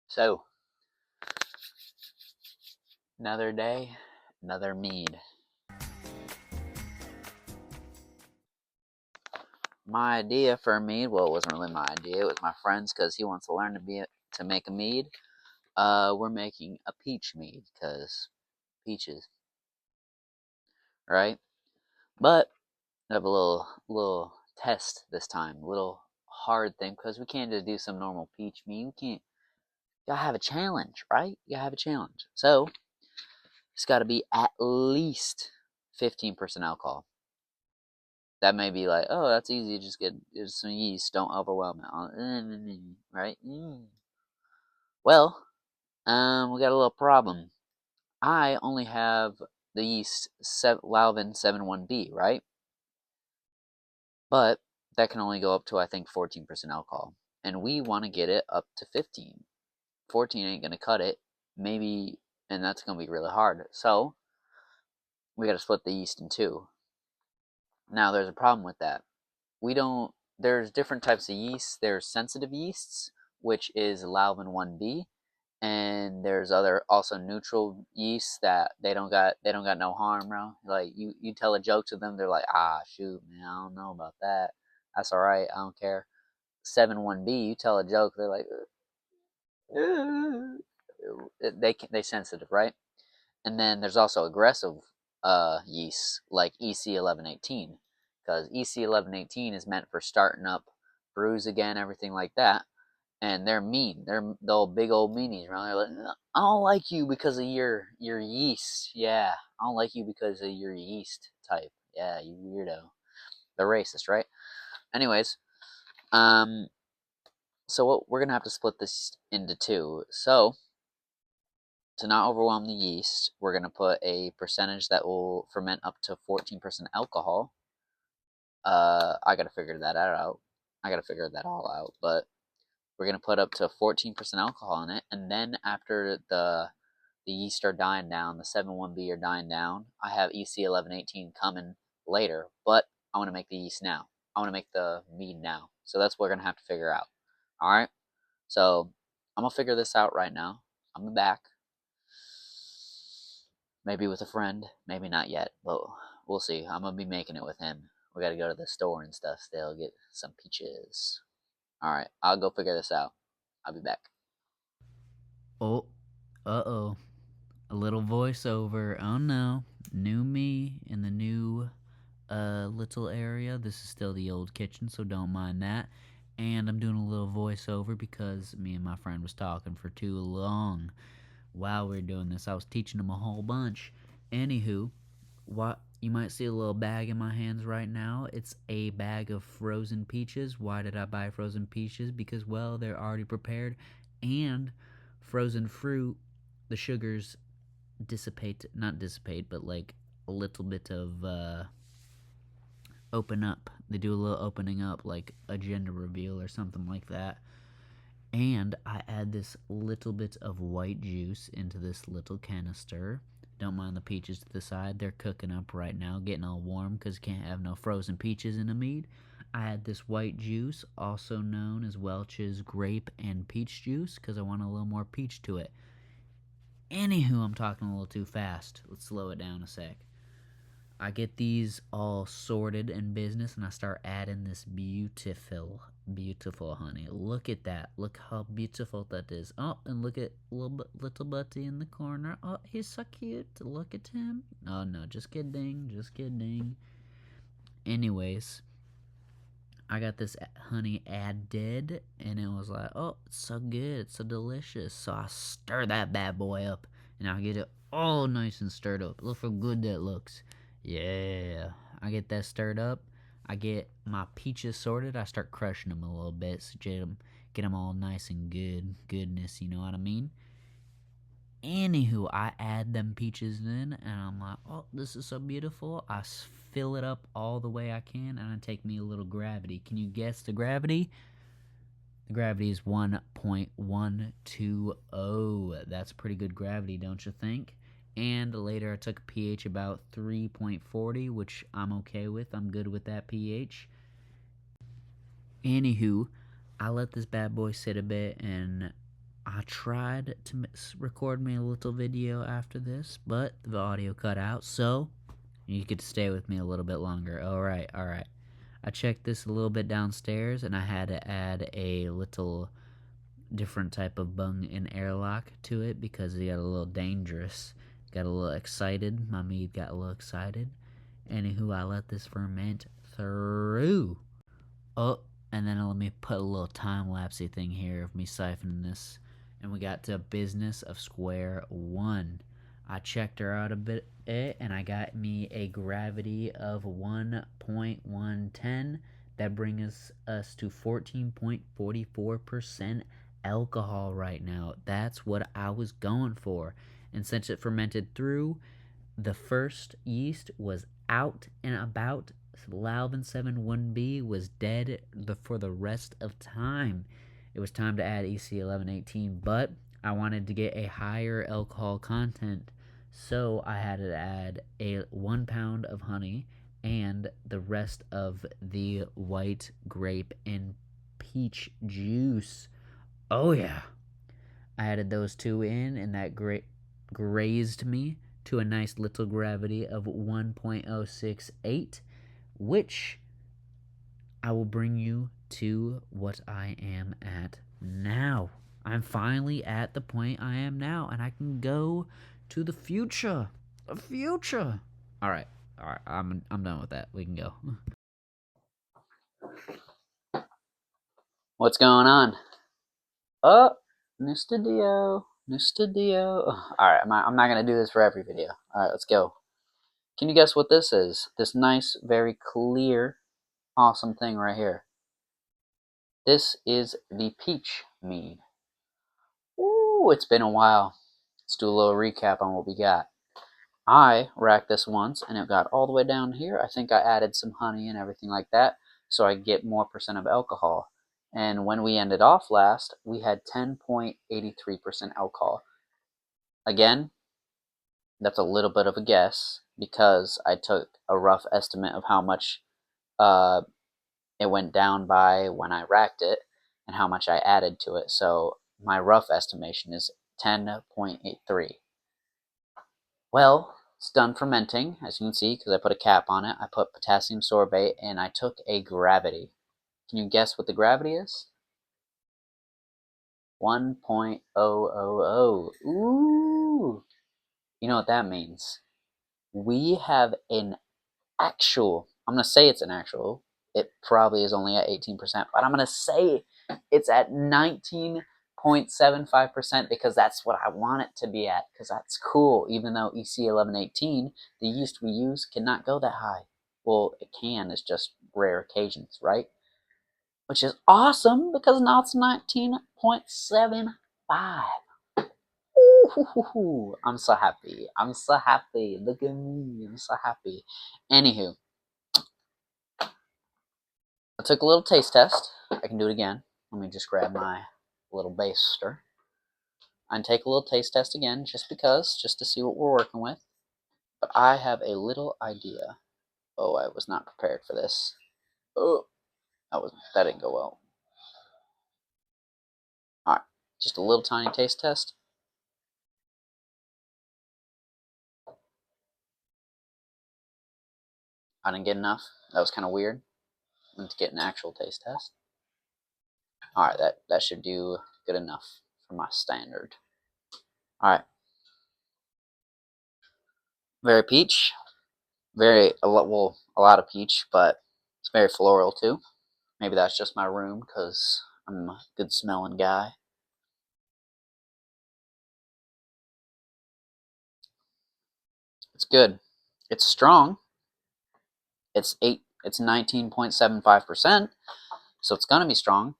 So, another day, another mead. My idea for a mead, well, it wasn't really my idea. It was my friend's because he wants to learn to make a mead. We're making a peach mead because peaches, right? But I have a little test this time, a little hard thing because we can't just do some normal peach mead. We can't. You gotta have a challenge, right? You gotta have a challenge. So it's got to be at least 15% alcohol. That may be like, oh, that's easy. Just get some yeast. Don't overwhelm it. Right? Well, we got a little problem. I only have the yeast Lalvin 71B, right? But that can only go up to, I think, 14% alcohol. And we want to get it up to 15. 14 ain't going to cut it. Maybe, and that's going to be really hard. So, we got to split the yeast in two. Now, there's a problem with that. There's different types of yeast. There's sensitive yeasts, which is Lalvin 1B, and there's other also neutral yeasts that they don't got no harm, bro. Like you tell a joke to them, they're like, ah, shoot, man, I don't know about that. That's all right, I don't care. 7-1B, you tell a joke, they're like, they sensitive, right? And then there's also aggressive yeasts like EC1118, because EC1118 is meant for starting up brews again, everything like that. And they're mean. They're the big old meanies around there. Like, I don't like you because of your yeast. Yeah, I don't like you because of your yeast type. Yeah, you weirdo. They're racist, right? Anyways, um, so we're gonna have to split this into two. So to not overwhelm the yeast, we're gonna put a percentage that will ferment up to 14% alcohol. I gotta figure that out. I gotta figure that all out, but we're going to put up to 14% alcohol in it, and then after the yeast are dying down, the 7-1B are dying down, I have EC1118 coming later, but I want to make the yeast now. I want to make the mead now. So that's what we're going to have to figure out. All right? So I'm going to figure this out right now. I'm back. Maybe with a friend, maybe not yet, but we'll see. I'm going to be making it with him. We got to go to the store and stuff still, get some peaches. All right, I'll go figure this out. I'll be back. Oh, uh-oh. A little voiceover. Oh no. New me in the new little area. This is still the old kitchen, so don't mind that. And I'm doing a little voiceover because me and my friend was talking for too long while we were doing this. I was teaching him a whole bunch. Anywho, what you might see a little bag in my hands right now. It's a bag of frozen peaches. Why did I buy frozen peaches? Because, well, they're already prepared, and frozen fruit, the sugars dissipate, not dissipate, but like a little bit of open up. They do a little opening up, like a gender reveal or something like that. And I add this little bit of white juice into this little canister. Don't mind the peaches to the side. They're cooking up right now, getting all warm because you can't have no frozen peaches in a mead. I add this white juice, also known as Welch's grape and peach juice, because I want a little more peach to it. Anywho, I'm talking a little too fast. Let's slow it down a sec. I get these all sorted in business, and I start adding this beautiful honey. Look at that. Look how beautiful that is. Oh, and look at little Butty in the corner. Oh, he's so cute. Look at him. Oh no, just kidding, just kidding. Anyways, I got this honey added, and it was like, oh, it's so good, it's so delicious. So I stir that bad boy up, and I get it all nice and stirred up. Look how good that looks. Yeah, I get that stirred up. I get my peaches sorted. I start crushing them a little bit, so get them all nice and goodness. You know what I mean? Anywho, I add them peaches in, and I'm like, oh, this is so beautiful. I fill it up all the way I can, and I take me a little gravity. Can you guess the gravity? The gravity is 1.120. That's pretty good gravity, don't you think? And later I took a pH about 3.40, which I'm okay with. I'm good with that pH. Anywho, I let this bad boy sit a bit, and I tried to record me a little video after this, but the audio cut out, so you could stay with me a little bit longer. Alright, alright. I checked this a little bit downstairs, and I had to add a little different type of bung and airlock to it because it got a little dangerous. Got a little excited. My mead got a little excited. Anywho, I let this ferment through. Oh, and then let me put a little time-lapsey thing here of me siphoning this. And we got to business of square one. I checked her out a bit, and I got me a gravity of 1.110. That brings us to 14.44% alcohol right now. That's what I was going for. And since it fermented through, the first yeast was out and about. Lalvin 7-1B was dead for the rest of time. It was time to add EC1118, but I wanted to get a higher alcohol content, so I had to add a 1 pound of honey and the rest of the white grape and peach juice. Oh yeah. I added those two in, and that grazed me to a nice little gravity of 1.068, which I will bring you to what I am at now. I'm finally at the point I am now, and I can go to the future. The future. All right. I'm done with that. We can go. What's going on? Oh, new studio. New studio. Alright, I'm not going to do this for every video. Alright, let's go. Can you guess what this is? This nice, very clear, awesome thing right here. This is the peach mead. Ooh, it's been a while. Let's do a little recap on what we got. I racked this once, and it got all the way down here. I think I added some honey and everything like that, so I get more percent of alcohol. And when we ended off last, we had 10.83% alcohol. Again, that's a little bit of a guess because I took a rough estimate of how much it went down by when I racked it and how much I added to it. So my rough estimation is 10.83. Well, it's done fermenting, as you can see, because I put a cap on it. I put potassium sorbate, and I took a gravity. Can you guess what the gravity is? 1.000. Ooh! You know what that means? We have an actual, I'm going to say it's an actual, it probably is only at 18%, but I'm going to say it's at 19.75% because that's what I want it to be at, because that's cool, even though EC1118, the yeast we use, cannot go that high. Well, it can, it's just rare occasions, right? Which is awesome because now it's 19.75. Ooh, I'm so happy. I'm so happy. Look at me. I'm so happy. Anywho, I took a little taste test. I can do it again. Let me just grab my little baster. And take a little taste test again just because, just to see what we're working with. But I have a little idea. Oh, I was not prepared for this. Oh, that didn't go well. Alright, just a little tiny taste test. I didn't get enough. That was kind of weird. I need to get an actual taste test. Alright, that should do good enough for my standard. Alright. Very peach. A lot of peach, but it's very floral too. Maybe that's just my room because I'm a good smelling guy. It's good. It's strong. It's 19.75%, so it's gonna be strong.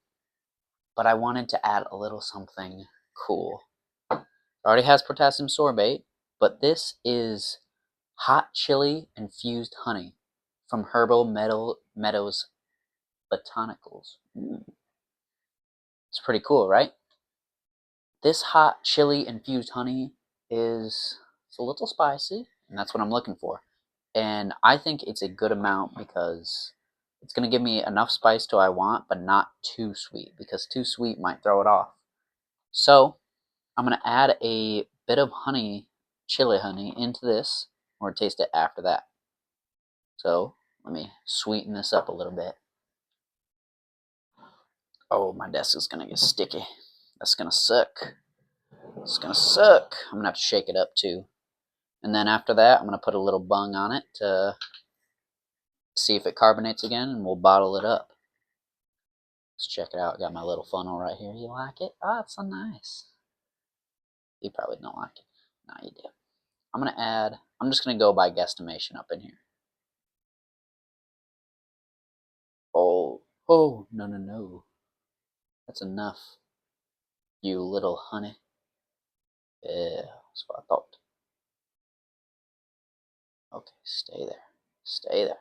But I wanted to add a little something cool. It already has potassium sorbate, but this is hot chili infused honey from Herbal Meadows Botanicals. It's pretty cool, right? This hot chili infused honey it's a little spicy, and that's what I'm looking for. And I think it's a good amount because it's going to give me enough spice to I want, but not too sweet, because too sweet might throw it off. So I'm going to add a bit of honey, chili honey, into this, or taste it after that. So let me sweeten this up a little bit. Oh, my desk is going to get sticky. That's going to suck. It's going to suck. I'm going to have to shake it up too. And then after that, I'm going to put a little bung on it to see if it carbonates again, and we'll bottle it up. Let's check it out. I got my little funnel right here. You like it? Oh, it's so nice. You probably don't like it. No, you do. I'm just going to go by guesstimation up in here. Oh, no. That's enough, you little honey. Yeah, that's what I thought. Okay, stay there. Stay there.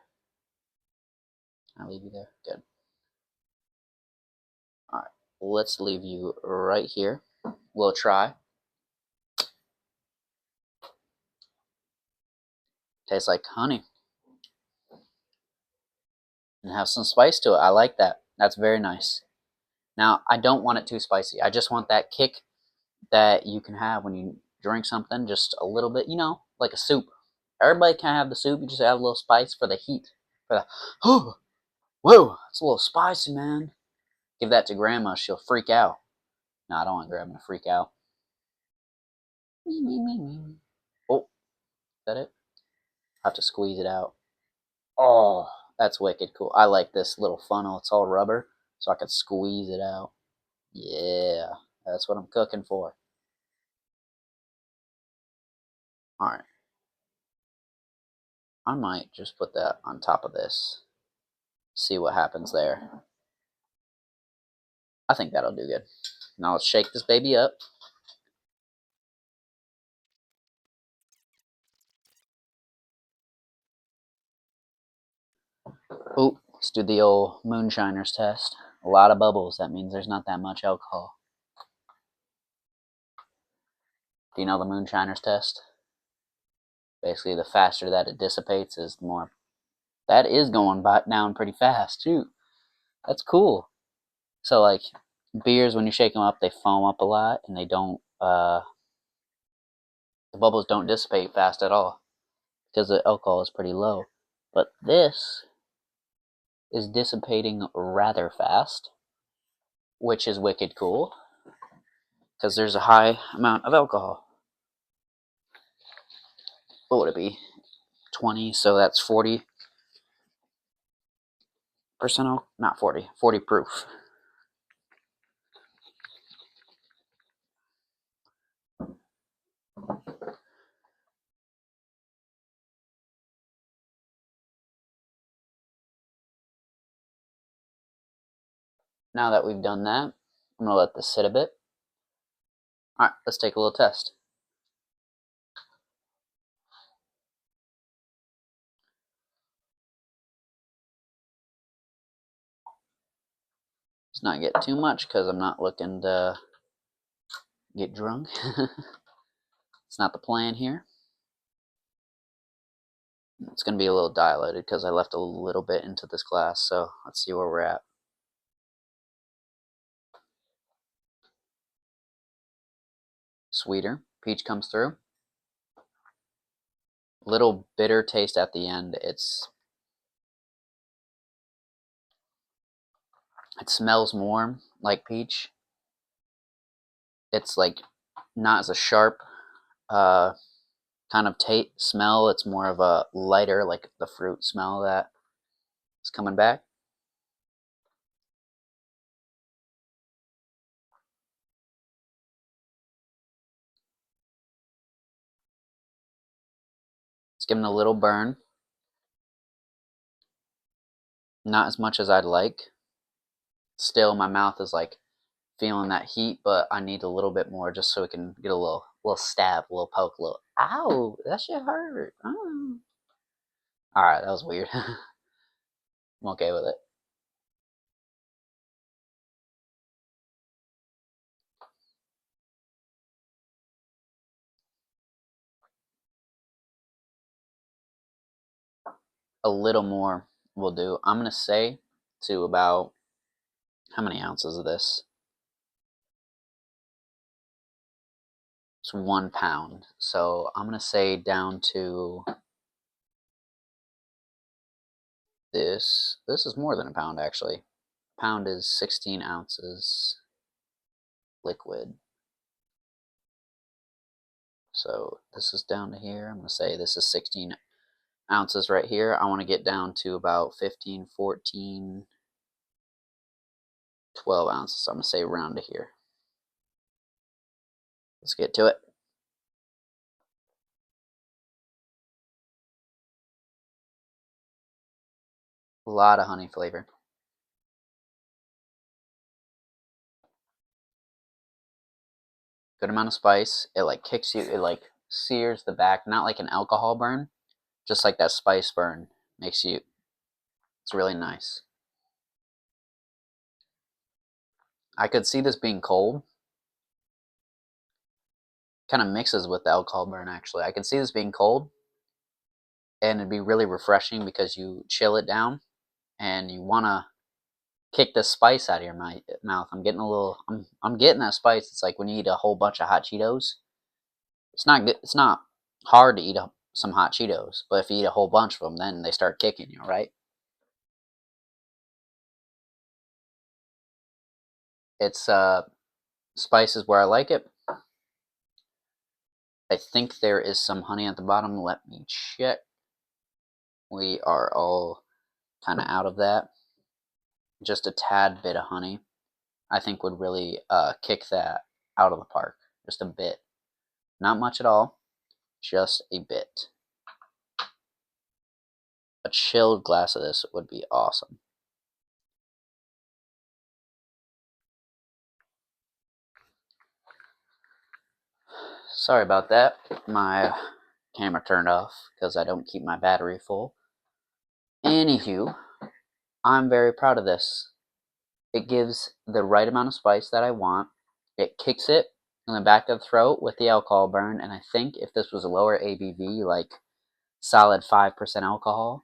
I'll leave you there. Good. Alright, let's leave you right here. We'll try. Tastes like honey. And have some spice to it. I like that. That's very nice. Now, I don't want it too spicy. I just want that kick that you can have when you drink something, just a little bit, like a soup. Everybody can have the soup. You just add a little spice for the heat. For the, oh, whoa, it's a little spicy, man. Give that to grandma. She'll freak out. No, I don't want grandma to freak out. Oh, is that it? I have to squeeze it out. Oh, that's wicked cool. I like this little funnel. It's all rubber, so I can squeeze it out. Yeah, that's what I'm cooking for. Alright. I might just put that on top of this. See what happens there. I think that'll do good. Now let's shake this baby up. Oh, let's do the old moonshiner's test. A lot of bubbles. That means there's not that much alcohol. Do you know the moonshiner's test? Basically, the faster that it dissipates is the more. That is going down pretty fast, too. That's cool. So, like, beers, when you shake them up, they foam up a lot, and they don't, the bubbles don't dissipate fast at all because the alcohol is pretty low. But this is dissipating rather fast, which is wicked cool because there's a high amount of alcohol. What would it be? 20, so that's 40%, not 40, 40 proof. Now that we've done that, I'm going to let this sit a bit. Alright, let's take a little test. Let's not get too much because I'm not looking to get drunk. It's not the plan here. It's going to be a little diluted because I left a little bit into this glass, so let's see where we're at. Sweeter. Peach comes through. Little bitter taste at the end. It smells more like peach. It's like not as a sharp kind of smell. It's more of a lighter, like the fruit smell that is coming back. It's giving a little burn. Not as much as I'd like. Still, my mouth is like feeling that heat, but I need a little bit more just so we can get a little stab, a little poke, a little. Ow, that shit hurt. Oh. All right, that was weird. I'm okay with it. A little more will do. I'm gonna say to about how many ounces of this? It's 1 pound. So I'm going to say down to this. This is more than a pound, actually. A pound is 16 ounces liquid. So this is down to here. I'm going to say this is 16 ounces right here. I want to get down to about 15, 14, 12 ounces. So I'm going to say around to here. Let's get to it. A lot of honey flavor. Good amount of spice. It like kicks you, it like sears the back, not like an alcohol burn, just like that spice burn makes you, it's really nice. I could see this being cold. Kind of mixes with the alcohol burn actually. I could see this being cold and it'd be really refreshing because you chill it down and you want to kick the spice out of your mouth. I'm getting a little, I'm getting that spice. It's like when you eat a whole bunch of hot Cheetos. It's not good. It's not hard to eat some hot Cheetos, but if you eat a whole bunch of them, then they start kicking you, right? It's spice is where I like it. I think there is some honey at the bottom. Let me check. We are all kind of out of that. Just a tad bit of honey, I think would really kick that out of the park. Just a bit. Not much at all. Just a bit. A chilled glass of this would be awesome. Sorry about that. My camera turned off because I don't keep my battery full. Anywho, I'm very proud of this. It gives the right amount of spice that I want. It kicks it in the back of the throat with the alcohol burn, and I think if this was a lower ABV, like solid 5% alcohol,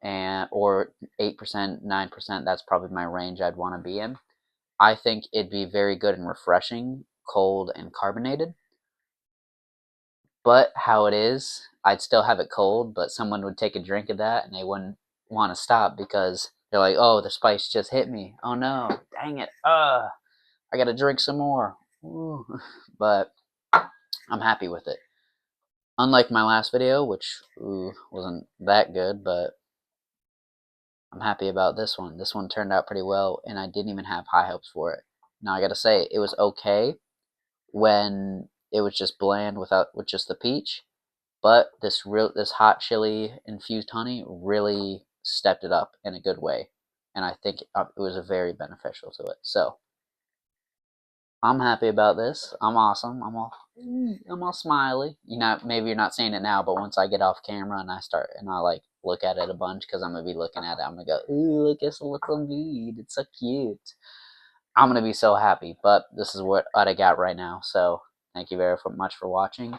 and or 8%, 9%, that's probably my range I'd want to be in. I think it'd be very good and refreshing, cold and carbonated. But how it is, I'd still have it cold, but someone would take a drink of that and they wouldn't want to stop because they're like, oh, the spice just hit me. Oh no, dang it. I gotta drink some more. Ooh. But I'm happy with it. Unlike my last video, which wasn't that good, but I'm happy about this one. This one turned out pretty well, and I didn't even have high hopes for it. Now I gotta say, it was okay when it was just bland with just the peach, but this hot chili infused honey really stepped it up in a good way, and I think it was very beneficial to it. So I'm happy about this. I'm awesome. I'm all smiley. Maybe you're not seeing it now, but once I get off camera and I like look at it a bunch because I'm gonna be looking at it, I'm gonna go, ooh, look at this little meat. It's so cute. I'm gonna be so happy. But this is what I got right now. So thank you very much for watching.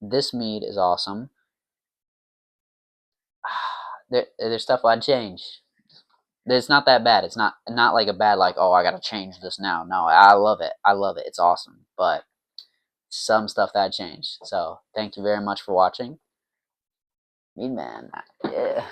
This mead is awesome. There's stuff I'd change. It's not that bad. It's not like a bad like, oh, I gotta change this now. No, I love it. I love it. It's awesome. But some stuff that changed. So thank you very much for watching. Mean man. Yeah.